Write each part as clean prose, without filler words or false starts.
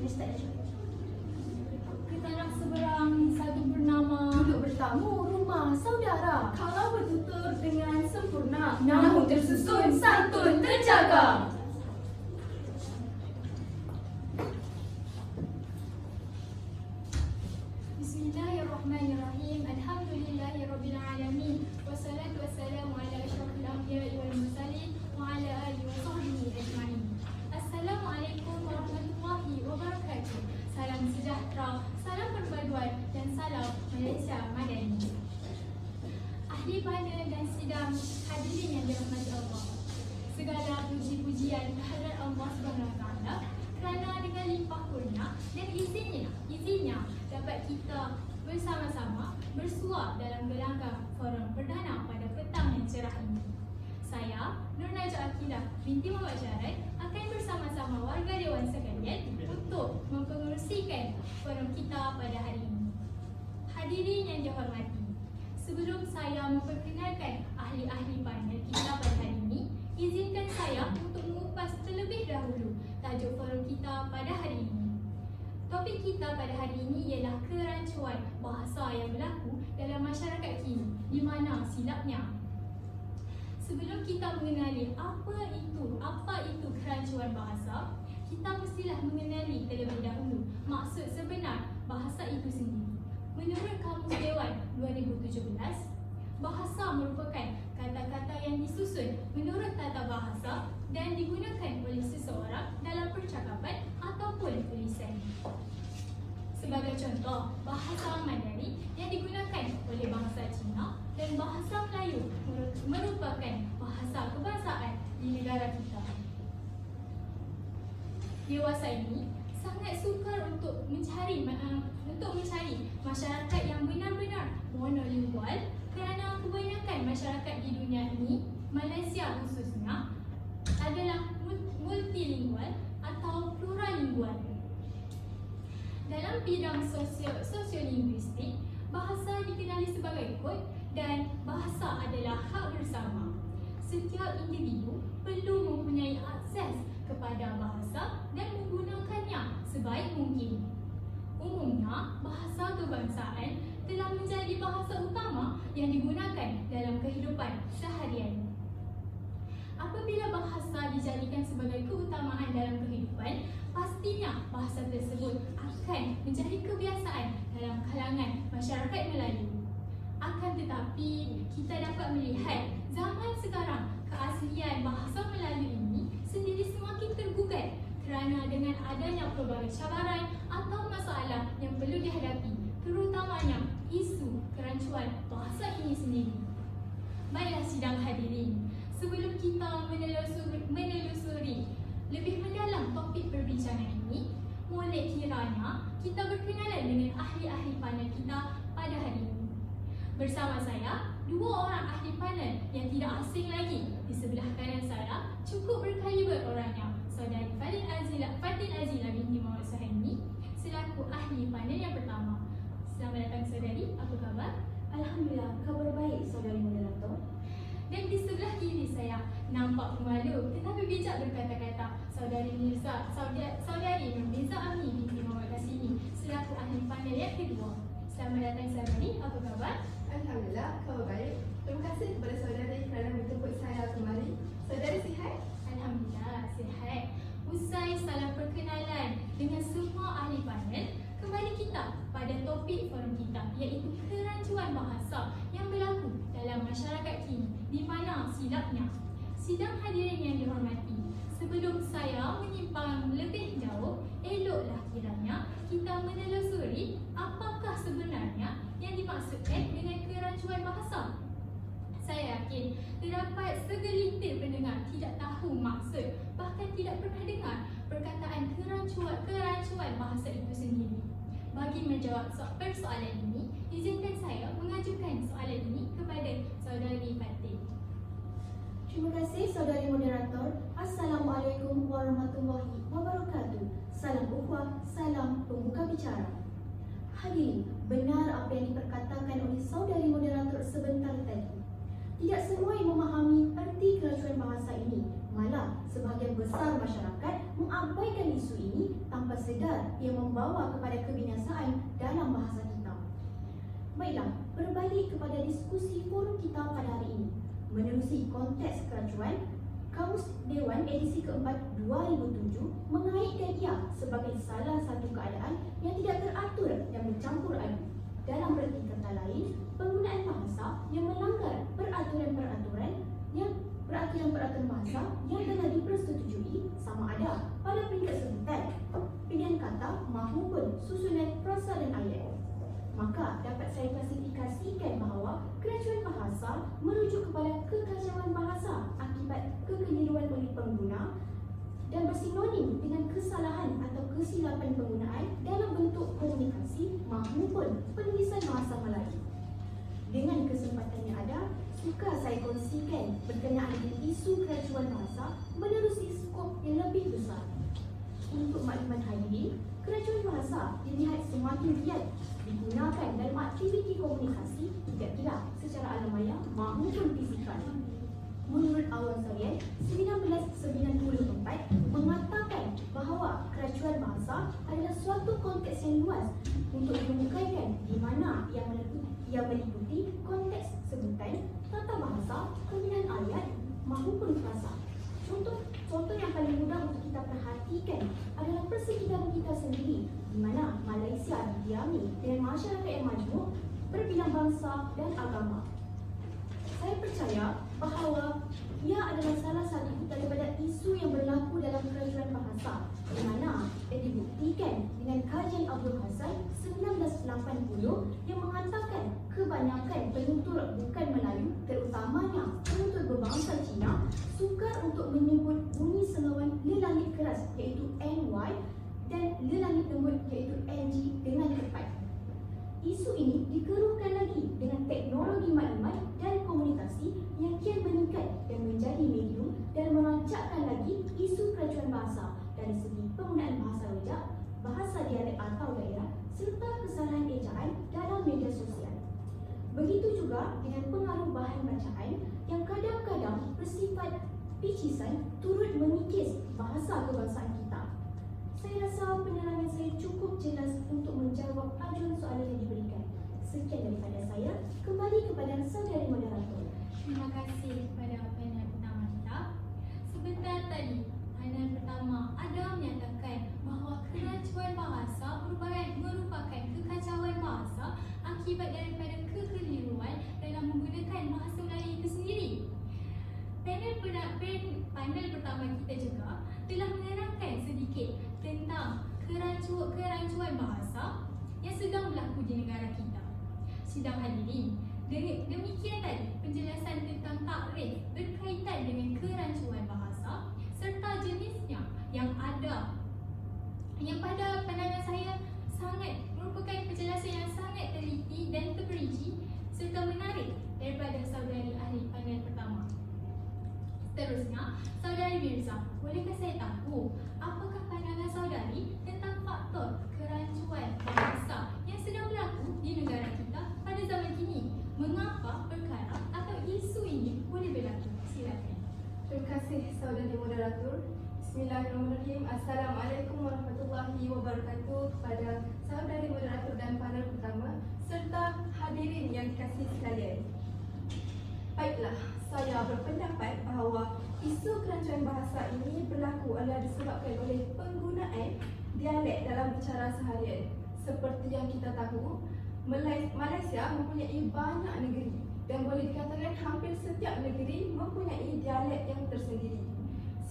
Kita nak seberang satu bernama Duduk bertamu rumah saudara. kalau bertutur dengan sempurna, Namun tersusun santun terjaga. Bismillahirrahmanirrahim. Alhamdulillahirabbil alamin. Wassalatu wassalamu ala asyrafil anbiya'i wal mursalin wa ala alihi wa sahbihi ajma'in. Assalamualaikum warahmatullahi wabarakatuh. Salam sejahtera, salam perpaduan dan salam Malaysia Madani. Ahli panel dan sidang hadirin yang dirahmati Allah. Segala puji-pujian kehadirat Allah SWT kerana dengan limpah kurnia dan izinnya dapat kita bersama-sama bersua dalam gelanggang forum perdana pada petang yang cerah ini. Saya, Nur Najah Akilah binti Muhammad Syarat, akan bersama-sama warga Dewan sekalian untuk mempengerusikan forum kita pada hari ini. Hadirin yang dihormati, sebelum saya memperkenalkan ahli-ahli panel kita pada hari ini, izinkan saya untuk mengupas terlebih dahulu tajuk forum kita pada hari ini. Topik kita pada hari ini ialah kerancuan bahasa yang berlaku dalam masyarakat kini, di mana silapnya. Sebelum kita mengenali apa itu kerancuan bahasa, kita mestilah mengenali terlebih dahulu maksud sebenar bahasa itu sendiri. Menurut Kamus Dewan 2017, bahasa merupakan kata-kata yang disusun menurut tata bahasa dan digunakan oleh seseorang dalam percakapan ataupun tulisan. Sebagai contoh, bahasa Mandarin yang digunakan oleh bangsa Cina dan bahasa Melayu merupakan bahasa kebangsaan di negara kita. Dewasa ini sangat sukar untuk mencari masyarakat yang benar-benar monolingual kerana kebanyakan masyarakat di dunia ini, Malaysia khususnya, adalah multilingual atau pluralingual. Dalam bidang sosiolinguistik, bahasa dikenali sebagai kod dan bahasa adalah hak bersama. Setiap individu perlu mempunyai akses kepada bahasa dan menggunakannya sebaik mungkin. Umumnya, bahasa kebangsaan telah menjadi bahasa utama yang digunakan dalam kehidupan seharian. Apabila bahasa dijadikan sebagai keutamaan dalam kehidupan, pastinya bahasa tersebut akan menjadi kebiasaan dalam kalangan masyarakat Melayu. Akan tetapi, kita dapat melihat zaman sekarang keaslian bahasa Melayu ini sendiri semakin tergugat kerana dengan adanya pelbagai cabaran atau masalah yang perlu dihadapi, terutamanya isu kerancuan bahasa ini sendiri. Baiklah sidang hadirin, sebelum kita menelusuri lebih mendalam topik perbincangan ini, boleh kiranya kita berkenalan dengan ahli-ahli panel kita pada hari ini. Bersama saya, dua orang ahli panel yang tidak asing lagi. Di sebelah kanan saya, cukup berkaliber orangnya, Saudari Fatin Azila binti Muhammad Suhaimi selaku ahli panel yang pertama. Selamat datang saudari, apa khabar? Alhamdulillah, kabar baik saudari moderator. Dan di sebelah kiri saya, nampak pemalu tetapi bijak berkata-kata, Saudari Nurmiza Ami binti Muhammad Kasimi selaku ahli panel yang kedua. Selamat datang saudari, apa khabar? Alhamdulillah, khabar baik. Terima kasih kepada saudari kerana menjemput saya kemari. Saudari sihat? Alhamdulillah, sihat. Usai salam perkenalan dengan semua ahli panel, kembali kita pada topik forum kita, iaitu kerancuan bahasa yang berlaku dalam masyarakat kini, di mana silapnya. Sidang hadirin yang dihormati, sebelum saya menyimpang lebih jauh, eloklah kiranya kita menelusuri apakah sebenarnya yang dimaksudkan dengan kerancuan bahasa. Saya yakin terdapat segelintir pendengar tidak tahu maksud, bahkan tidak pernah dengar perkataan kerancuan bahasa itu sendiri. Bagi menjawab persoalan ini, izinkan saya mengajukan soalan ini kepada saudari Fatin. Terima kasih saudari moderator. Assalamualaikum warahmatullahi wabarakatuh. Salam ukhuwah, salam pembuka bicara. Hadirin, benar apa yang diperkatakan oleh saudari moderator sebentar tadi. Tidak semua yang memahami erti kerancuan bahasa ini Malah, sebahagian besar masyarakat mengabaikan isu ini tanpa sedar ia membawa kepada kebinasaan dalam bahasa kita. Baiklah, berbalik kepada diskusi forum kita pada hari ini. Menerusi konteks keracuan, Kamus Dewan edisi keempat 2007 mengaitkan ia sebagai salah satu keadaan yang tidak teratur dan bercampur aduk. Dalam erti kata lain, penggunaan bahasa yang melanggar peraturan-peraturan bahasa yang telah dipersetujui sama ada pada peringkat sebutan, pilihan kata maupun susunan frasa dan ayat. Maka dapat saya klasifikasikan bahawa keracuan bahasa merujuk kepada kekacauan bahasa akibat kekeliruan oleh pengguna dan bersinonim dengan kesalahan atau kesilapan penggunaan dalam bentuk komunikasi maupun penulisan bahasa Melayu. Dengan kesempatan yang ada, suka saya kongsikan berkenaan dengan isu keracuan bahasa menerusi skop yang lebih besar. Untuk makluman hadirin, keracuan bahasa dilihat semakin giat digunakan dalam aktiviti komunikasi tidak kira secara alamiah maupun fizikal. Menurut awal Sarian 1994 mengatakan bahawa keracuan bahasa adalah suatu konteks yang luas untuk dikemukakan di mana yang meliputi konteks sebutan, tata bahasa, penggunaan ayat maupun frasa. Contoh yang paling mudah untuk kita perhatikan adalah persekitaran kita sendiri, di mana Malaysia didiami dengan masyarakat yang majmuk, berbilang bangsa dan agama. Saya percaya bahawa ia adalah salah satu daripada isu yang berlaku dalam keracuan bahasa, di mana dibuktikan dengan kajian Abdul Hassan 1980 yang mengatakan kebanyakan penutur bukan Melayu, terutamanya penutur berbangsa Cina, sukar untuk menyebut bunyi senawan lelangit keras iaitu NY dan lelangit lembut iaitu NG dengan tepat. Isu ini dikeruhkan lagi dengan teknologi maklumat dan komunikasi yang kian meningkat dan menjadi medium dan merancakkan lagi isu keracuan bahasa dari segi penggunaan bahasa rojak, bahasa dialek atau daerah serta kesalahan ejaan dalam media sosial. Begitu juga dengan pengaruh bahan bacaan yang kadang-kadang bersifat picisan turut mengikis bahasa kebangsaan kita. Saya rasa penerangan saya cukup jelas untuk menjawab ajuan soalan yang diberikan. Sekian daripada saya. Kembali kepada saudari moderator. Terima kasih kepada panel pertama kita. Sebentar tadi, panel pertama ada menyatakan bahawa keracuan bahasa merupakan kekacauan bahasa akibat daripada kekeliruan dalam menggunakan bahasa Melayu itu sendiri. Panel pertama kita juga telah menerangkan sedikit tentang kerancuan bahasa yang sedang berlaku di negara kita. Sidang hadirin, demikian tadi penjelasan tentang takrif berkaitan dengan kerancuan bahasa serta jenisnya yang ada, yang pada pandangan saya merupakan penjelasan yang sangat teliti dan terperinci serta menarik daripada saudari ahli panel pertama. Seterusnya, saudari Mirza, bolehkah saya tahu apakah pandangan saudari tentang faktor kerancuan bahasa yang sedang berlaku di negara kita pada zaman kini? Mengapa perkara atau isu ini boleh berlaku? Silakan. Terima kasih saudari moderator. Bismillahirrahmanirrahim. Assalamualaikum warahmatullahi wabarakatuh kepada saudari moderator dan panel pertama serta hadirin yang dikasihi sekalian. Baiklah, saya berpendapat bahawa isu kerancuan bahasa ini berlaku adalah disebabkan oleh penggunaan dialek dalam bicara seharian. Seperti yang kita tahu, Malaysia mempunyai banyak negeri dan boleh dikatakan hampir setiap negeri mempunyai dialek yang tersendiri.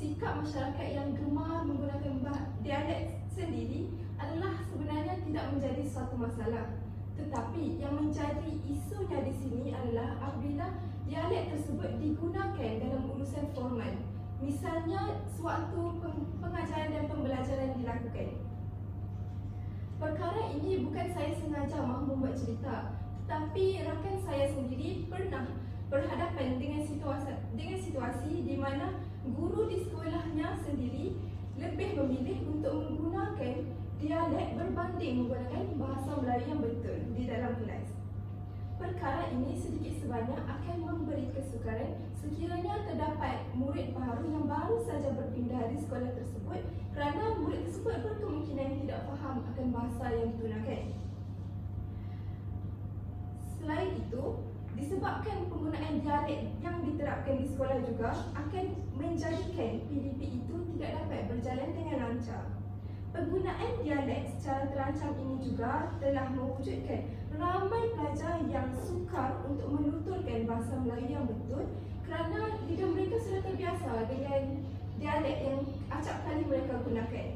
Sikap masyarakat yang gemar menggunakan dialek sendiri adalah sebenarnya tidak menjadi suatu masalah. Tetapi yang menjadi isunya di sini adalah apabila dialek tersebut digunakan dalam urusan formal. Misalnya, sewaktu pengajaran dan pembelajaran dilakukan. Perkara ini bukan saya sengaja mahu membuat cerita, tetapi rakan saya sendiri pernah berhadapan dengan situasi di mana guru di sekolahnya sendiri lebih memilih untuk menggunakan dialek berbanding menggunakan bahasa Melayu yang betul di dalam kelas. Perkara ini sedikit sebanyak akan memberi kesukaran sekiranya terdapat murid baru yang baru saja berpindah di sekolah tersebut kerana murid tersebut berkemungkinan tidak faham akan bahasa yang digunakan. Selain itu, disebabkan penggunaan dialek yang diterapkan di sekolah juga akan menjadikan PDP itu tidak dapat berjalan dengan lancar. Penggunaan dialek secara terancam ini juga telah mewujudkan ramai pelajar yang sukar untuk menuturkan bahasa Melayu yang betul kerana lidah mereka sudah terbiasa dengan dialek yang acap kali mereka gunakan.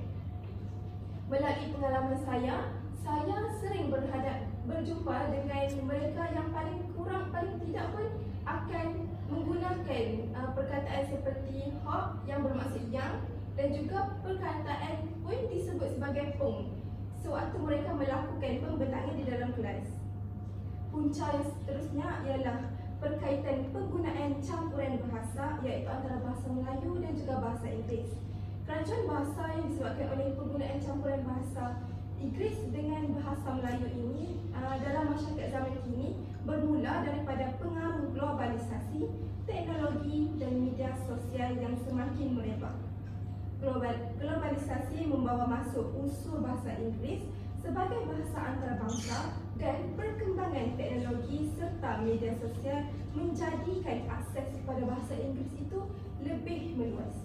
Melalui pengalaman saya sering berjumpa dengan mereka yang paling tidak pun akan menggunakan perkataan seperti hop yang bermaksud yang dan juga perkataan pun disebut sebagai pung sewaktu mereka melakukan pembentangan di dalam kelas. Punca yang seterusnya ialah berkaitan penggunaan campuran bahasa iaitu antara bahasa Melayu dan juga bahasa Inggeris. Kerajuan bahasa yang disebabkan oleh penggunaan campuran bahasa Inggeris dengan bahasa Melayu ini dalam masyarakat zaman kini bermula daripada pengaruh globalisasi, teknologi dan media sosial yang semakin melebar. Globalisasi membawa masuk unsur bahasa Inggeris sebagai bahasa antarabangsa dan perkembangan teknologi serta media sosial menjadikan akses kepada bahasa Inggeris itu lebih meluas.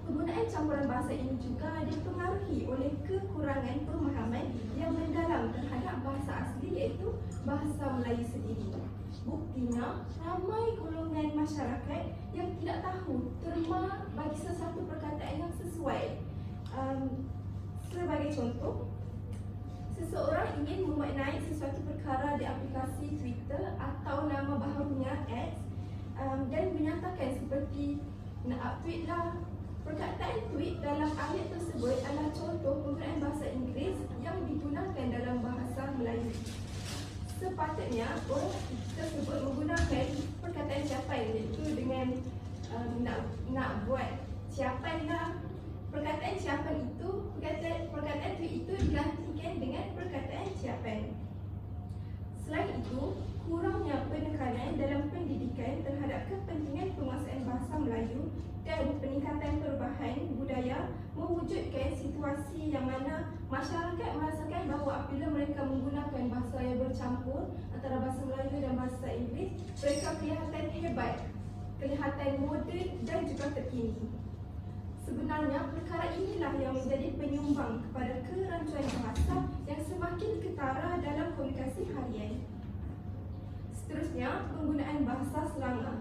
Penggunaan campuran bahasa ini juga dipengaruhi oleh kekurangan pemahaman yang mendalam terhadap bahasa asli iaitu bahasa Melayu sendiri. Buktinya, ramai golongan masyarakat yang tidak tahu terma bagi sesuatu perkataan yang sesuai. Sebagai contoh, seseorang ingin memaknai sesuatu perkara di aplikasi Twitter atau nama baharunya X dan menyatakan seperti nak uptweet lah. Perkataan tweet dalam ayat tersebut adalah contoh penggunaan bahasa Inggeris yang digunakan dalam bahasa Melayu. Sepatutnya orang tersebut menggunakan perkataan siapan iaitu dengan nak buat siapan lah. Perkataan siapan itu, perkataan tweet itu digantikan dengan perkataan siapan. Selain itu, kurangnya penekanan dalam pendidikan terhadap kepentingan penguasaan bahasa Melayu dan peningkatan perubahan budaya mewujudkan situasi yang mana masyarakat merasakan bahawa apabila mereka menggunakan bahasa yang bercampur antara bahasa Melayu dan bahasa Inggeris, mereka kelihatan hebat, kelihatan moden dan juga terkini. Sebenarnya, perkara inilah yang menjadi penyumbang kepada kerancuan bahasa yang semakin ketara dalam komunikasi harian. Seterusnya, penggunaan bahasa selanga.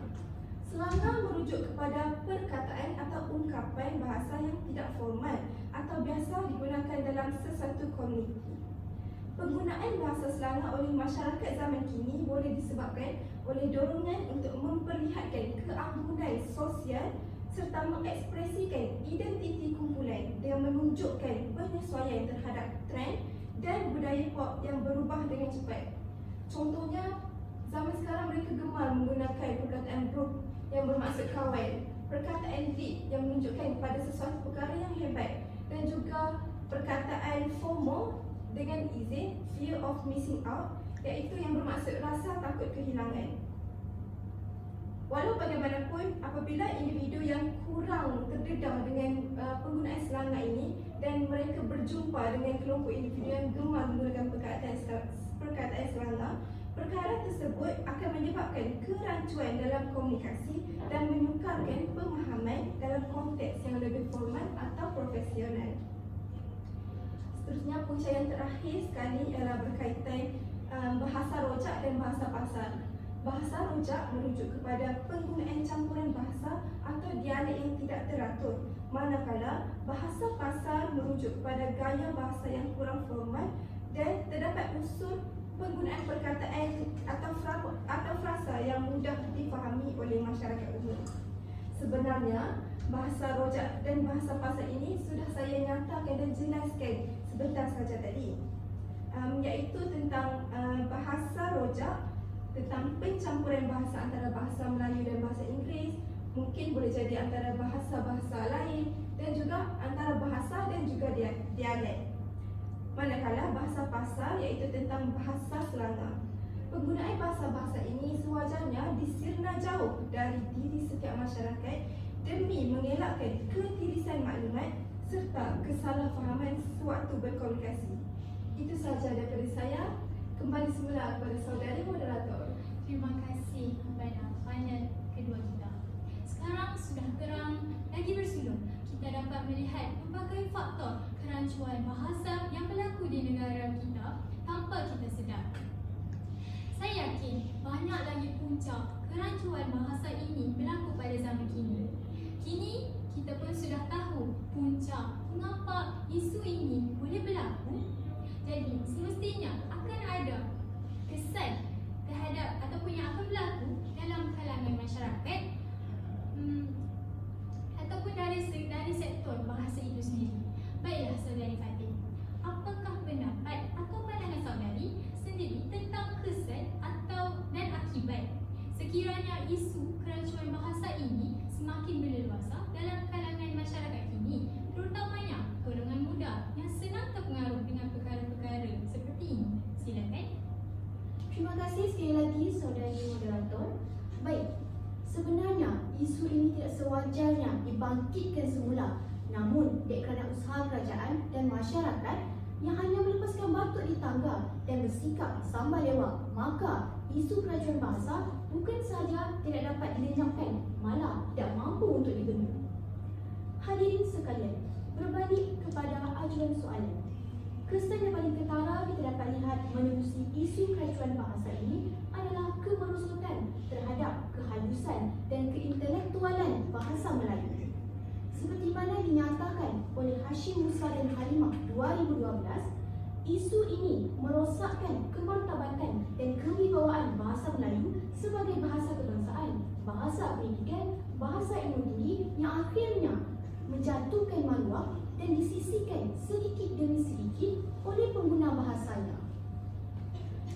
Selanga merujuk kepada perkataan atau ungkapan bahasa yang tidak formal atau biasa digunakan dalam sesuatu komuniti. Penggunaan bahasa selanga oleh masyarakat zaman kini boleh disebabkan oleh dorongan untuk memperlihatkan keanggunan sosial serta mengekspresikan identiti kumpulan dengan menunjukkan penyesuaian terhadap trend dan budaya pop yang berubah dengan cepat. Contohnya, zaman sekarang mereka gemar menggunakan perkataan bro yang bermaksud kawan, perkataan lead yang menunjukkan kepada sesuatu perkara yang hebat dan juga perkataan FOMO dengan izin, fear of missing out, iaitu yang bermaksud rasa takut kehilangan. Walau bagaimanapun, apabila individu yang kurang terdedah dengan penggunaan selanga ini dan mereka berjumpa dengan kelompok individu yang gemar menggunakan perkataan selanga, perkara tersebut akan menyebabkan kerancuan dalam komunikasi dan menyukarkan pemahaman dalam konteks yang lebih formal atau profesional. Seterusnya, punca yang terakhir sekali ialah berkaitan bahasa rojak dan bahasa pasar. Bahasa rojak merujuk kepada penggunaan campuran bahasa atau dialek yang tidak teratur, manakala bahasa pasar merujuk kepada gaya bahasa yang kurang formal dan terdapat unsur penggunaan perkataan atau frasa yang mudah difahami oleh masyarakat umum. Sebenarnya, bahasa rojak dan bahasa pasar ini sudah saya nyatakan dan jelaskan sebentar saja tadi, iaitu tentang bahasa rojak, tentang pencampuran bahasa antara bahasa Melayu dan bahasa Inggeris, mungkin boleh jadi antara bahasa-bahasa lain dan juga antara bahasa dan juga dialek. Manakala bahasa pasar iaitu tentang bahasa selanga. penggunaan bahasa-bahasa ini sewajarnya disirna jauh dari diri setiap masyarakat demi mengelakkan ketirisan maklumat serta kesalahfahaman sewaktu berkomunikasi. Itu sahaja daripada saya. Kembali semula kepada saudari moderator. Terima kasih kepada panel kedua kita. Sekarang sudah terang lagi bersulung, kita dapat melihat pelbagai faktor kerancuan bahasa yang berlaku di negara kita tanpa kita sedar. Saya yakin banyak lagi punca kerancuan bahasa ini berlaku pada zaman kini. Kini kita pun sudah tahu punca mengapa isu ini boleh berlaku. Jadi semestinya akan ada kesan terhadap ataupun yang akan berlaku dalam kalangan masyarakat ataupun dari sektor bahasa itu sendiri. Baiklah saudari Fatih, apakah pendapat atau pandangan saudari sendiri tentang kesan atau dan akibat sekiranya isu kerancuan bahasa ini semakin berleluasa dalam kalangan masyarakat kini, terutamanya golongan muda yang senang terpengaruh dengan perkara-perkara seperti ini? Silakan. Terima kasih sekali lagi saudari moderator. Baik, sebenarnya isu ini tidak sewajarnya dibangkitkan semula. Namun, dek kerana usaha kerajaan dan masyarakat yang hanya melepaskan batuk di tangga dan bersikap sambal lewat, maka isu keracuan bahasa bukan sahaja tidak dapat dilenyapkan, malah tidak mampu untuk dibendung. Hadirin sekalian, berbalik kepada ajuan soalan. Kesan yang paling ketara kita dapat lihat menerusi isu keracuan bahasa ini adalah kemerosotan terhadap kehalusan dan keintelektualan bahasa Melayu. Seperti mana dinyatakan oleh Hashim Musa dan Halimah 2012, isu ini merosakkan kemartabatan dan kewibawaan bahasa Melayu sebagai bahasa kebangsaan, bahasa pendidikan, bahasa ilmu tinggi yang akhirnya menjatuhkan maruah dan disisihkan sedikit demi sedikit oleh pengguna bahasanya.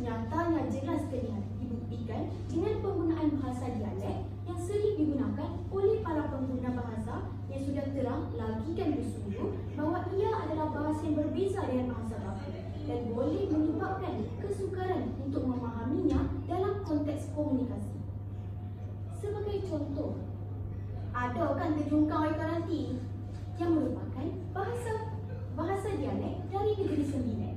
Nyatanya jelas terlihat dibuktikan dengan penggunaan bahasa dialek yang sering digunakan oleh para pengguna bahasa yang sudah terang lagi dan bersungguh bahawa ia adalah bahasa yang berbeza dengan bahasa baku dan boleh menyebabkan kesukaran untuk memahaminya dalam konteks komunikasi. Sebagai contoh, ada kan terjungkang itu nanti yang merupakan bahasa dialek dari Negeri Sembilan.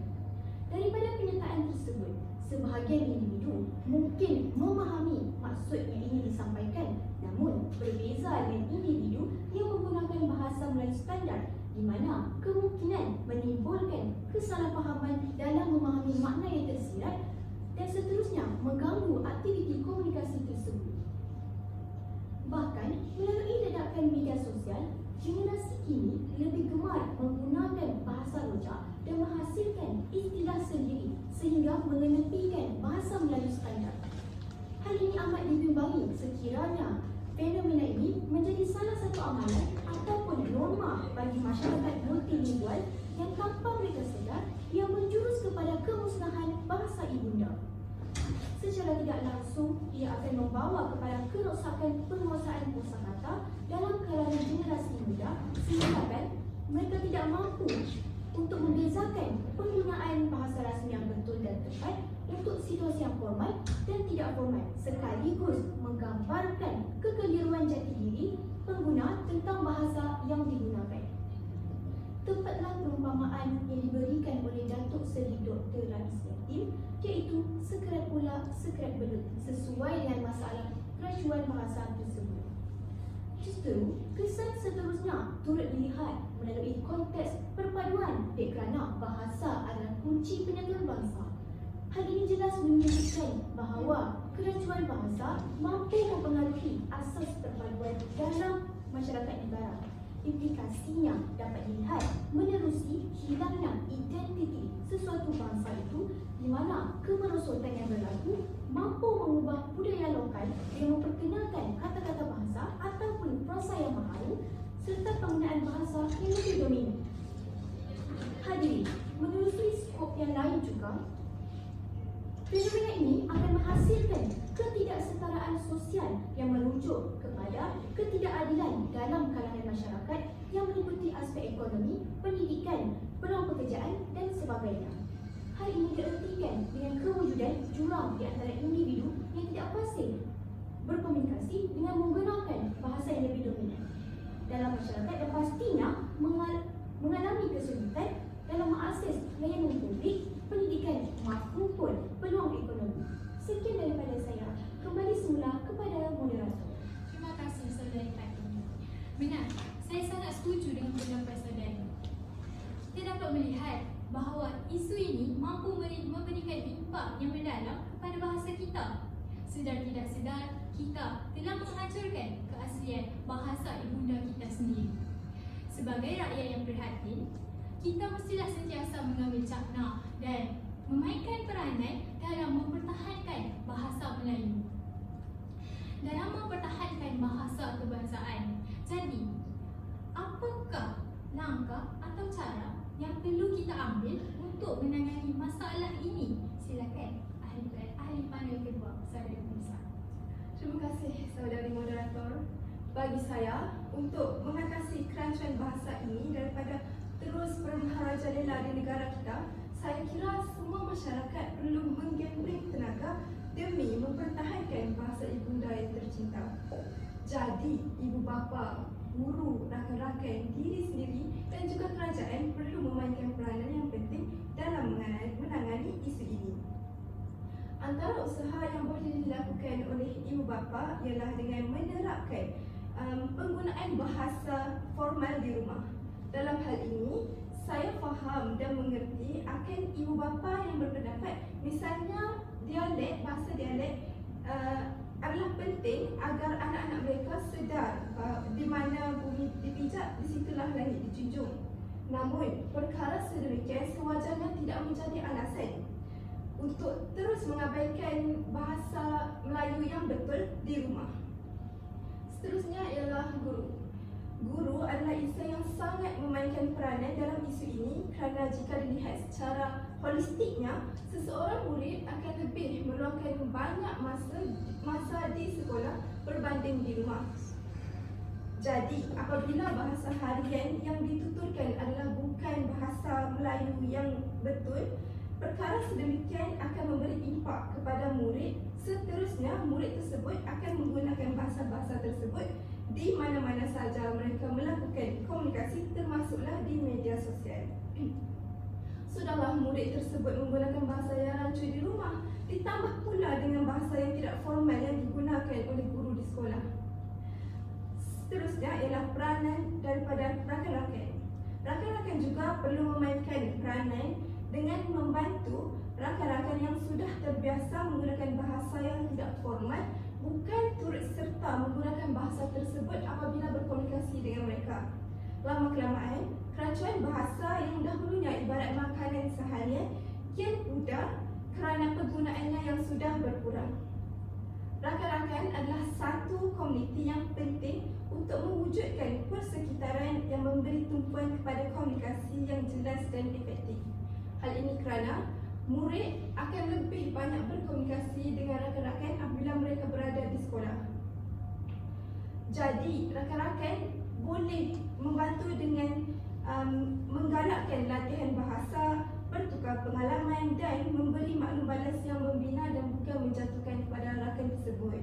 Daripada penyataan tersebut, sebahagian individu mungkin memahami maksud yang ingin disampaikan, namun berbeza dengan individu yang menggunakan bahasa Melayu standard di mana kemungkinan menimbulkan kesalahpahaman dalam memahami makna yang tersirat dan seterusnya mengganggu aktiviti komunikasi tersebut. Bahkan melalui ledakan media sosial, generasi kini lebih gemar menggunakan bahasa rojak dan menghasilkan istilah sendiri sehingga mengenepikan bahasa Melayu standard. Hal ini amat dibimbangi sekiranya fenomena ini menjadi salah satu amalan ataupun norma bagi masyarakat multilingual yang tanpa mereka sedar ia menjurus kepada kemusnahan bahasa ibunda. Secara tidak langsung, ia akan membawa kepada kerosakan penguasaan kosakata dalam kalangan generasi muda sehingga mereka tidak mampu untuk membezakan penggunaan bahasa rasmi yang betul dan tepat untuk situasi yang formal dan tidak formal, sekaligus menggambarkan kekeliruan jati diri pengguna tentang bahasa yang digunakan. Tepatlah perumpamaan yang diberikan oleh Datuk Seri Dr. Rais Yatim, iaitu sekerat pula sekerat belut, sesuai dengan masalah keracuan bahasa tersebut. Justru, kesan seterusnya turut dilihat melalui konteks perpaduan kerana bahasa adalah kunci penyatuan bangsa. Hal ini jelas menunjukkan bahawa keracuan bahasa mampu mempengaruhi asas perpaduan dalam masyarakat negara. Implikasinya dapat dilihat menerusi hilangnya identiti sesuatu bangsa itu di mana kemerosotan yang berlaku mampu mengubah budaya lokal dengan memperkenalkan kata-kata bahasa ataupun prosa yang baharu serta penggunaan bahasa yang lebih dominan. Hadirin, menelusuri skop yang lain juga, fenomena ini akan menghasilkan ketidaksetaraan sosial yang merujuk kepada ketidakadilan dalam kalangan masyarakat yang meliputi aspek ekonomi, pendidikan, peluang pekerjaan dan sebagainya. Hal ini diertikan dengan kewujudan jurang di antara individu yang tidak fasih berkomunikasi dengan menggunakan bahasa yang lebih dominan dalam masyarakat dan pastinya mengalami kesulitan dalam mengakses layanan publik, pendidikan maupun peluang ekonomi. Sekian daripada saya. Kembali semula kepada moderator. Terima kasih saudari Fatini. Benar, saya sangat setuju dengan pendapat saudari. Kita dapat melihat bahawa isu ini mampu memberikan impak yang mendalam kepada bahasa kita. Sedar tidak sedar, kita telah menghancurkan keaslian bahasa ibunda kita sendiri. Sebagai rakyat yang prihatin, kita mestilah sentiasa mengambil cakna dan memainkan peranan dalam mempertahankan bahasa Melayu, dalam mempertahankan bahasa kebangsaan. Jadi, apakah langkah atau cara yang perlu kita ambil untuk menangani masalah ini? Silakan ahli panel kedua, saudara Musa. Terima kasih saudari moderator. Bagi saya, untuk mengatasi kerancuan bahasa ini daripada terus bermerajalela di negara kita, saya kira semua masyarakat perlu menggembing tenaga demi mempertahankan bahasa ibunda yang tercinta. Jadi, ibu bapa, guru, rakan-rakan, diri sendiri dan juga kerajaan perlu memainkan peranan yang penting dalam menangani isu ini. Antara usaha yang boleh dilakukan oleh ibu bapa ialah dengan menerapkan penggunaan bahasa formal di rumah. Dalam hal ini, saya faham dan mengerti akan ibu bapa yang berpendapat misalnya bahasa dialek adalah penting agar anak-anak mereka sedar di mana bumi dipijak, di situlah langit dijunjung. Namun, perkara sedemikian sewajarnya tidak menjadi alasan untuk terus mengabaikan bahasa Melayu yang betul di rumah. Seterusnya ialah guru. Guru adalah insan yang sangat memainkan peranan dalam isu ini kerana jika dilihat secara holistiknya, seseorang murid akan lebih meluangkan banyak masa di sekolah berbanding di rumah. Jadi, apabila bahasa harian yang dituturkan adalah bukan bahasa Melayu yang betul, perkara sedemikian akan memberi impak kepada murid. Seterusnya, murid tersebut akan menggunakan bahasa-bahasa tersebut di mana-mana saja mereka melakukan komunikasi, termasuklah di media sosial. Sudahlah murid tersebut menggunakan bahasa yang rancu di rumah, ditambah pula dengan bahasa yang tidak formal yang digunakan oleh guru di sekolah. Seterusnya ialah peranan daripada rakan-rakan. Rakan-rakan juga perlu memainkan peranan dengan membantu rakan-rakan yang sudah terbiasa menggunakan bahasa yang tidak formal, bukan turut serta menggunakan bahasa tersebut apabila berkomunikasi dengan mereka. Lama-kelamaan, kerancuan bahasa yang dahulunya ibarat makanan seharian kian pudar kerana penggunaannya yang sudah berkurang. Rakan-rakan adalah satu komuniti yang penting untuk mewujudkan persekitaran yang memberi tumpuan kepada komunikasi yang jelas dan efektif. Hal ini kerana murid akan lebih banyak berkomunikasi dengan rakan-rakan apabila mereka berada di sekolah. Jadi, rakan-rakan boleh membantu dengan menggalakkan latihan bahasa, bertukar pengalaman dan memberi maklum balas yang membina dan bukan menjatuhkan kepada rakan tersebut.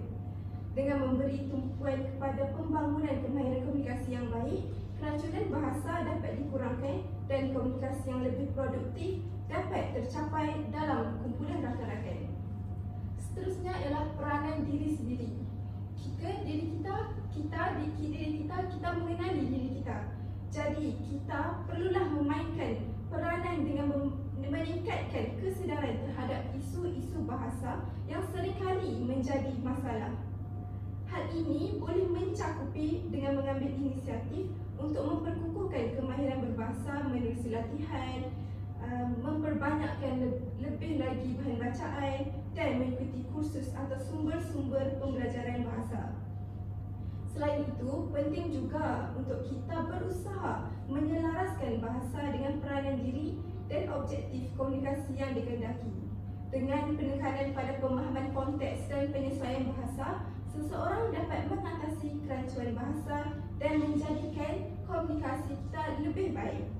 Dengan memberi tumpuan kepada pembangunan kemahiran komunikasi yang baik, kerancuan bahasa dapat dikurangkan dan komunikasi yang lebih produktif dapat tercapai dalam kumpulan rakan-rakan. Seterusnya ialah peranan diri sendiri. Kita mengenali diri kita. Jadi, kita perlulah memainkan peranan dengan meningkatkan kesedaran terhadap isu-isu bahasa yang seringkali menjadi masalah. Hal ini boleh mencakupi dengan mengambil inisiatif untuk memperkukuhkan kemahiran berbahasa menerusi latihan, memperbanyakkan lebih lagi bahan bacaan dan mengikuti kursus atau sumber-sumber pembelajaran bahasa. Selain itu, penting juga untuk kita berusaha menyelaraskan bahasa dengan peranan diri dan objektif komunikasi yang dikehendaki. Dengan penekanan pada pemahaman konteks dan penyesuaian bahasa, seseorang dapat mengatasi kerancuan bahasa dan menjadikan komunikasi kita lebih baik.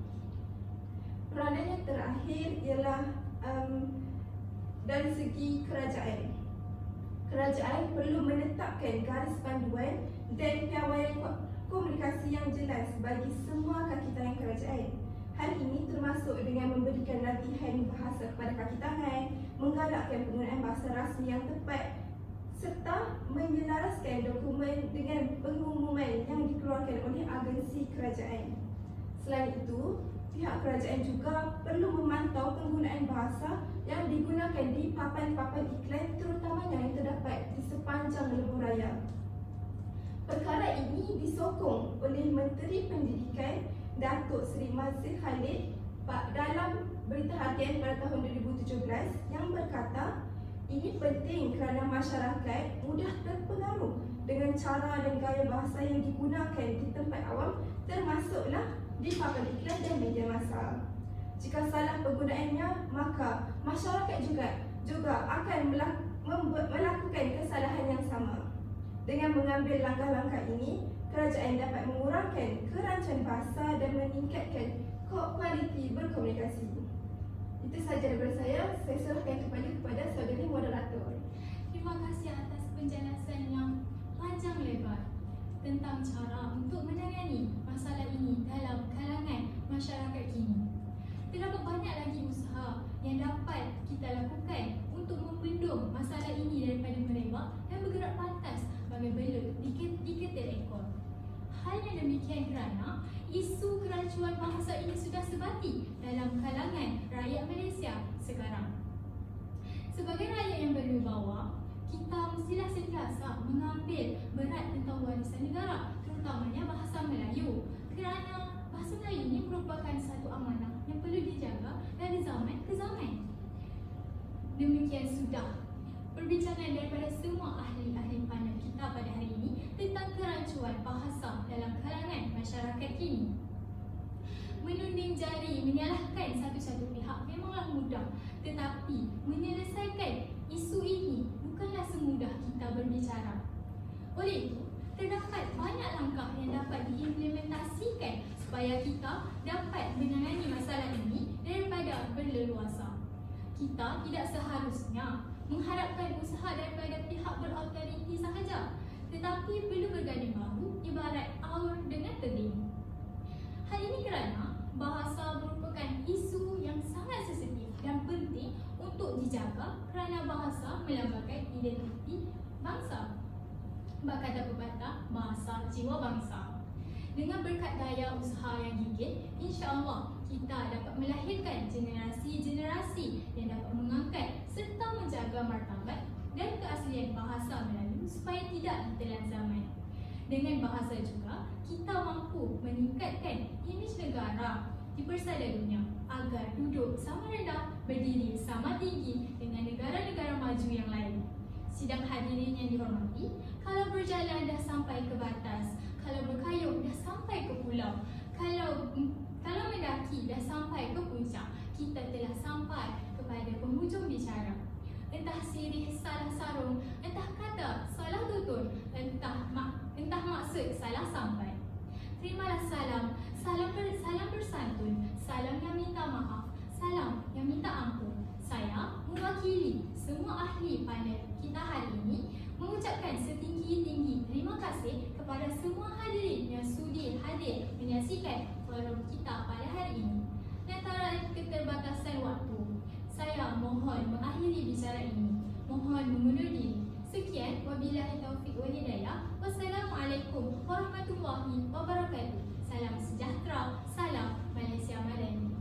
Peranan yang terakhir ialah dari segi kerajaan. Kerajaan perlu menetapkan garis panduan dan piawaian komunikasi yang jelas bagi semua kaki tangan kerajaan. Hal ini termasuk dengan memberikan latihan bahasa kepada kaki tangan, menggalakkan penggunaan bahasa rasmi yang tepat serta menyelaraskan dokumen dengan pengumuman yang dikeluarkan oleh agensi kerajaan. Selain itu, pihak kerajaan juga perlu memantau penggunaan bahasa yang digunakan di papan-papan iklan terutamanya yang terdapat di sepanjang lebuh raya. Perkara ini disokong oleh Menteri Pendidikan Datuk Seri Mazil Khalid dalam berita harian pada tahun 2017 yang berkata, ini penting kerana masyarakat mudah terpengaruh dengan cara dan gaya bahasa yang digunakan di tempat awam, termasuklah di papan iklan dan media massa. Jika salah penggunaannya, maka masyarakat juga akan melakukan kesalahan yang sama. Dengan mengambil langkah-langkah ini, kerajaan dapat mengurangkan kerancuan bahasa dan meningkatkan kualiti berkomunikasi. Itu sahaja daripada saya. Saya serahkan kepada saudari moderator. Terima kasih atas penjelasan yang panjang lebar tentang cara untuk menangani masalah ini dalam kalangan masyarakat kini. Terdapat banyak lagi usaha yang dapat kita lakukan untuk membendung masalah ini daripada merebak dan bergerak pantas bagai belut di ketil ekor. Halnya demikian kerana isu kerancuan bahasa ini sudah sebati dalam kalangan rakyat Malaysia sekarang. Sebagai rakyat yang berwibawa, kita mestilah sentiasa mengambil berat tentang warisan negara, terutamanya bahasa Melayu, kerana bahasa Melayu ini merupakan satu amanah yang perlu dijaga dari zaman ke zaman. Demikian sudah perbincangan daripada semua ahli-ahli panel kita pada hari ini tentang kerancuan bahasa dalam kalangan masyarakat kini. Menunding jari menyalahkan satu-satu pihak memanglah mudah, tetapi menyelesaikan isu ini bukanlah semudah kita berbicara. Oleh itu, terdapat banyak langkah yang dapat diimplementasikan supaya kita dapat menangani masalah ini daripada berleluasa. Kita tidak seharusnya mengharapkan usaha daripada pihak berautoriti sahaja, tetapi perlu berganding bahu ibarat aur dengan tebing. Hal ini kerana bahasa merupakan isu yang sangat sensitif dan penting untuk dijaga kerana bahasa melambangkan identiti bangsa. Bak kata pepatah, bahasa jiwa bangsa. Dengan berkat daya usaha yang gigih, insya-Allah kita dapat melahirkan generasi-generasi yang dapat mengangkat serta menjaga martabat dan keaslian bahasa Melayu supaya tidak ditelan zaman. Dengan bahasa juga, kita mampu meningkatkan imej negara di persada dunia agar duduk sama rendah, berdiri sama tinggi dengan negara-negara maju yang lain. Sidang hadirin yang dihormati, kalau berjalan dah sampai ke batas, kalau berkayuh dah sampai ke pulau, kalau mendaki dah sampai ke puncak, kita telah sampai kepada penghujung bicara. Entah sirih salah sarung, entah kata salah tutur, entah maksud salah sampai. Terimalah salam bersantun, salam yang minta maaf, salam yang minta ampun. Saya mewakili semua ahli panel kita hari ini mengucapkan setinggi-tinggi terima kasih kepada semua hadirin yang sudi hadir menyaksikan forum kita pada hari ini. Lantaran keterbatasan waktu, saya mohon mengakhiri bicara ini. Mohon mengundur diri. Sekian, wabillahi taufiq wal hidayah. Wassalamualaikum warahmatullahi wabarakatuh. Salam sejahtera, salam Malaysia Madani.